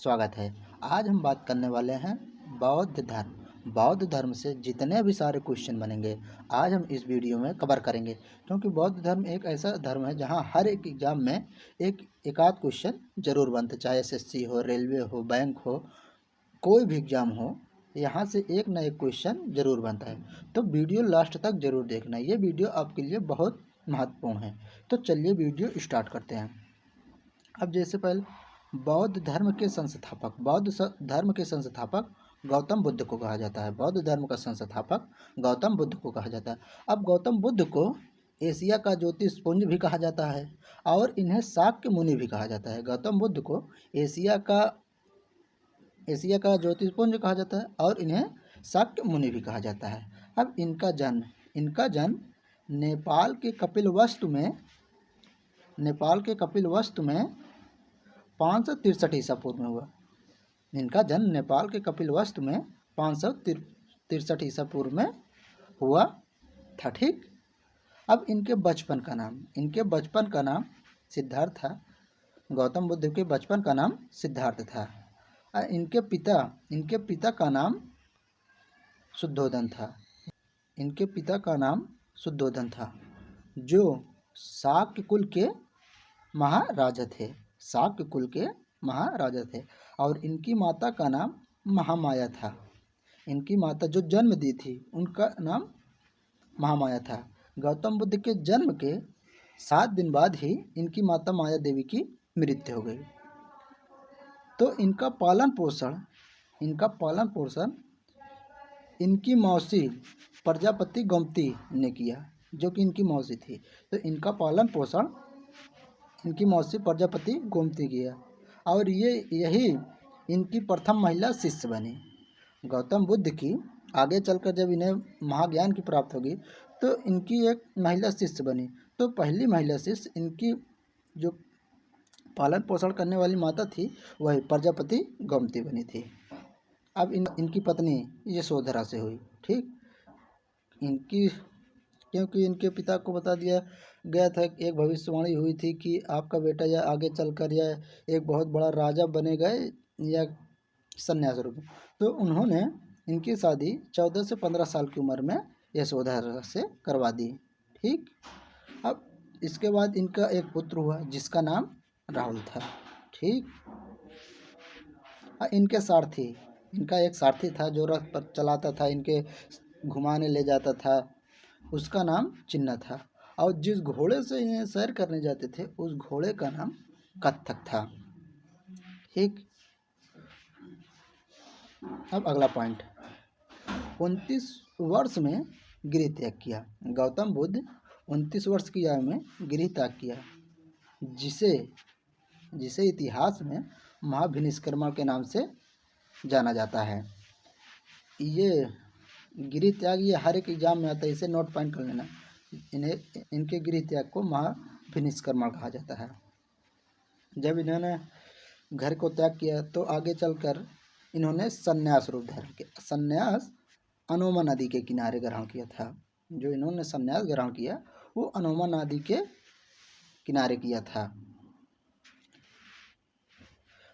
स्वागत है। आज हम बात करने वाले हैं बौद्ध धर्म। बौद्ध धर्म से जितने भी सारे क्वेश्चन बनेंगे आज हम इस वीडियो में कवर करेंगे, क्योंकि बौद्ध धर्म एक ऐसा धर्म है जहां हर एक एग्ज़ाम में एक आध क्वेश्चन जरूर बनते, चाहे एसएससी हो, रेलवे हो, बैंक हो, कोई भी एग्ज़ाम हो, यहाँ से एक ना एक क्वेश्चन जरूर बनता है। तो वीडियो लास्ट तक जरूर देखना, ये वीडियो आपके लिए बहुत महत्वपूर्ण है। तो चलिए वीडियो स्टार्ट करते हैं। अब जैसे पहले धर्म के संस्थापक गौतम बुद्ध को कहा जाता है। बौद्ध धर्म का संस्थापक गौतम बुद्ध को कहा जाता है। अब गौतम बुद्ध को एशिया का ज्योतिषपुंज भी कहा जाता है और इन्हें शाक्य मुनि भी कहा जाता है। गौतम बुद्ध को एशिया का ज्योतिषपुंज कहा जाता है और इन्हें शाक्य मुनि भी कहा जाता है। अब इनका जन्म नेपाल के कपिलवस्तु में 563 ईसा पूर्व में हुआ। इनका जन्म नेपाल के कपिलवस्तु में 563 ईसा पूर्व में हुआ था। ठीक। अब इनके बचपन का नाम सिद्धार्थ था। गौतम बुद्ध के बचपन का नाम सिद्धार्थ था। इनके पिता का नाम शुद्धोधन था। जो शाक्य कुल के महाराजा थे और इनकी माता का नाम महामाया था। इनकी माता जो जन्म दी थी उनका नाम महामाया था। गौतम बुद्ध के जन्म के 7 दिन बाद ही इनकी माता माया देवी की मृत्यु हो गई। तो इनका पालन पोषण इनकी मौसी प्रजापति गोमती ने किया, जो कि इनकी मौसी थी। तो इनका पालन पोषण इनकी मौसी प्रजापति गोमती किया और यही इनकी प्रथम महिला शिष्य बनी। गौतम बुद्ध की आगे चलकर जब इन्हें महाज्ञान की प्राप्त होगी तो इनकी एक महिला शिष्य बनी। तो पहली महिला शिष्य इनकी जो पालन पोषण करने वाली माता थी वही प्रजापति गोमती बनी थी। अब इनकी पत्नी यशोधरा से हुई। ठीक। क्योंकि इनके पिता को बता दिया गया था, एक भविष्यवाणी हुई थी कि आपका बेटा या आगे चलकर या एक बहुत बड़ा राजा बनेगा या सन्यास रूप में। तो उन्होंने इनकी शादी 14 से 15 साल की उम्र में यशोधरा से करवा दी। ठीक। अब इसके बाद इनका एक पुत्र हुआ जिसका नाम राहुल था। ठीक। इनका एक सारथी था जो रथ पर चलाता था, इनके घुमाने ले जाता था, उसका नाम चिन्ना था। और जिस घोड़े से ये सैर करने जाते थे उस घोड़े का नाम कत्थक था। ठीक। अब अगला पॉइंट, 29 वर्ष में गृह त्याग किया। गौतम बुद्ध 29 वर्ष की आयु में गृह त्याग किया, जिसे इतिहास में महाभिनिष्क्रमण के नाम से जाना जाता है। ये गृह त्याग ये हर एक एग्जाम में आता है, इसे नोट पॉइंट कर लेना। इनके गृह त्याग को महाभिनिष्क्रमण कहा जाता है। जब इन्होंने घर को त्याग किया तो आगे चलकर इन्होंने संन्यास रूप धारण किया। संन्यास अनोमा नदी के किनारे ग्रहण किया था। जो इन्होंने संन्यास ग्रहण किया वो अनोमा नदी के किनारे किया था।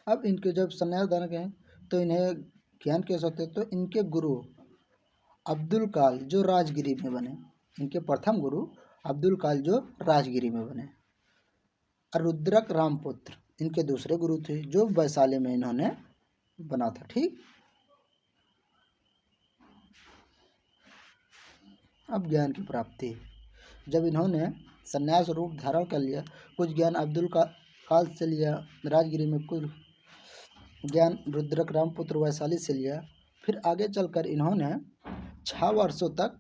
अब इनके जब संन्यास धारण किए तो इन्हें ज्ञान कैसे होते, तो इनके गुरु अब्दुल काल जो राजगिरी में बने, इनके प्रथम गुरु अब्दुल काल जो राजगिरी में बने। रुद्रक रामपुत्र इनके दूसरे गुरु थे जो वैशाली में इन्होंने बना था। ठीक। अब ज्ञान की प्राप्ति, जब इन्होंने संन्यास रूप धारण कर लिया, कुछ ज्ञान अब्दुल काल से लिया राजगिरी में, कुछ ज्ञान रुद्रक रामपुत्र वैशाली से लिया। फिर आगे चलकर इन्होंने 6 वर्षों तक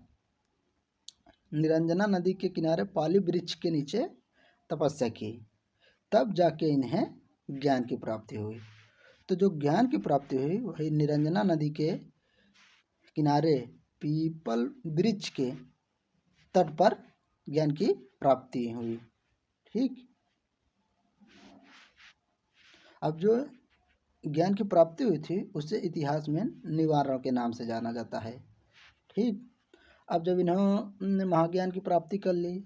निरंजना नदी के किनारे पाली वृक्ष के नीचे तपस्या की, तब जाके इन्हें ज्ञान की प्राप्ति हुई। तो जो ज्ञान की प्राप्ति हुई वही निरंजना नदी के किनारे पीपल वृक्ष के तट पर ज्ञान की प्राप्ति हुई। ठीक। अब जो ज्ञान की प्राप्ति हुई थी उसे इतिहास में निवारण के नाम से जाना जाता है। ठीक। अब जब इन्होंने महाज्ञान की प्राप्ति कर ली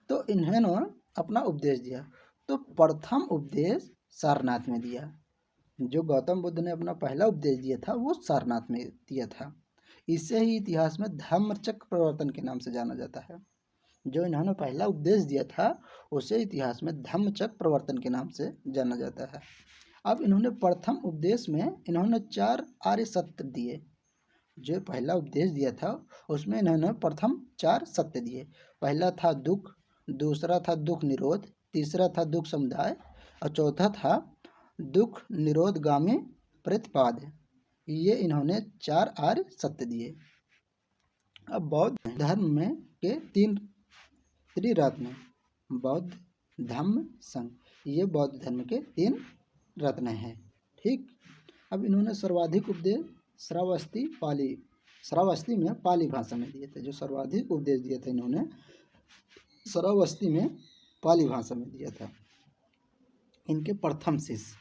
तो इन्होंने अपना उपदेश दिया। तो प्रथम उपदेश सारनाथ में दिया। जो गौतम बुद्ध ने अपना पहला उपदेश दिया था वो सारनाथ में दिया था। इसे ही इतिहास में धम्मचक्र प्रवर्तन के नाम से जाना जाता है। जो इन्होंने पहला उपदेश दिया था उसे इतिहास में धम्मचक्र प्रवर्तन के नाम से जाना जाता है। अब इन्होंने प्रथम उपदेश में इन्होंने 4 आर्य सत्य दिए। जो पहला उपदेश दिया था उसमें इन्होंने प्रथम 4 सत्य दिए। पहला था दुख, दूसरा था दुख निरोध, तीसरा था दुख समुदाय और चौथा था दुख निरोधगामी प्रतिपाद। ये इन्होंने 4 आर्य सत्य दिए। अब बौद्ध धर्म में के 3 त्रिरत्न, बौद्ध धम्म संघ, ये बौद्ध धर्म के 3 रत्न हैं। ठीक। अब इन्होंने सर्वाधिक उपदेश श्रावस्ती में पाली भाषा में दिए थे। जो सर्वाधिक उपदेश दिए थे इन्होंने श्रावस्ती में पाली भाषा में दिया था। इनके प्रथम शिष्य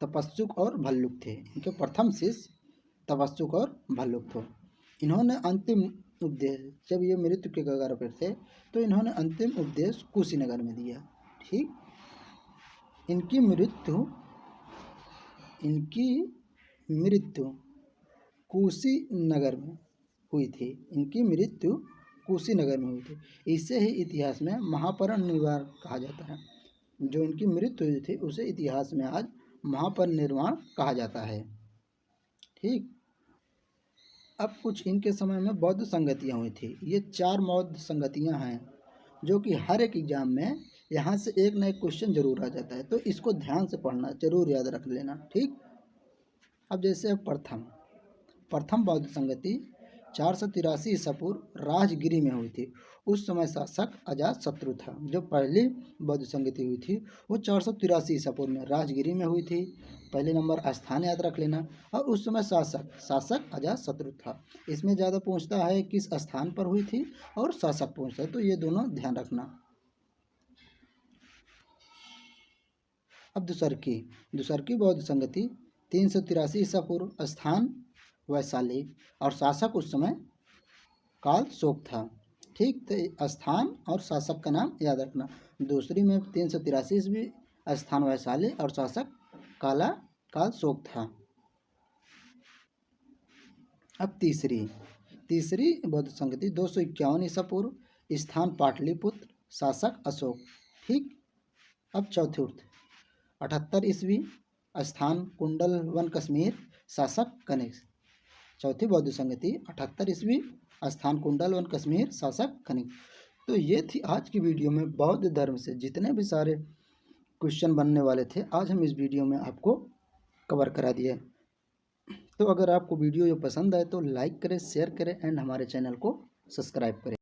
तपस्सुक और भल्लुक थे। इनके प्रथम शिष्य तपस्सुक और भल्लुक थे। इन्होंने अंतिम उपदेश जब ये मृत्यु के कगार पर थे तो इन्होंने अंतिम उपदेश कुशीनगर में दिया। ठीक। इनकी मृत्यु कुशीनगर में हुई थी। इनकी मृत्यु कुशीनगर में हुई थी। इसे ही इतिहास में महापरिनिर्वाण कहा जाता है। जो इनकी मृत्यु हुई थी उसे इतिहास में आज महापरिनिर्वाण कहा जाता है। ठीक। अब कुछ इनके समय में बौद्ध संगतियाँ हुई थी। ये 4 बौद्ध संगतियाँ हैं जो कि हर एक एग्जाम में यहाँ से एक ना एक क्वेश्चन जरूर आ जाता है, तो इसको ध्यान से पढ़ना, जरूर याद रख लेना। ठीक। अब जैसे प्रथम बौद्ध संगति 483 ईसा पूर्व राजगिरी में हुई थी। उस समय शासक अजातशत्रु था। जो पहली बौद्ध संगति हुई थी वो 483 ईसा पूर्व में राजगिरी में हुई थी। पहले नंबर स्थान याद रख लेना। और उस समय शासक अजातशत्रु था। इसमें ज़्यादा पूछता है किस स्थान पर हुई थी और शासक पूछता है, तो ये दोनों ध्यान रखना। अब दूसरकी बौद्ध संगति 383 ईसा पूर्व, स्थान वैशाली और शासक उस समय काल शोक था। ठीक। तो स्थान और शासक का नाम याद रखना। दूसरी में 383 ईस्वी, स्थान वैशाली और शासक काल शोक था। अब तीसरी बौद्ध संगति 251 ईसा पूर्व, स्थान पाटलिपुत्र, शासक अशोक। ठीक। अब चौथी 78 ईस्वी, स्थान कुंडलवन कश्मीर, शासक कनिष्क। चौथी बौद्ध संगति 78 ईस्वी, स्थान कुंडलवन कश्मीर, शासक कनिष्क। तो ये थी आज की वीडियो में बौद्ध धर्म से जितने भी सारे क्वेश्चन बनने वाले थे, आज हम इस वीडियो में आपको कवर करा दिए। तो अगर आपको वीडियो पसंद आए तो लाइक करें, शेयर करें एंड हमारे चैनल को सब्सक्राइब करें।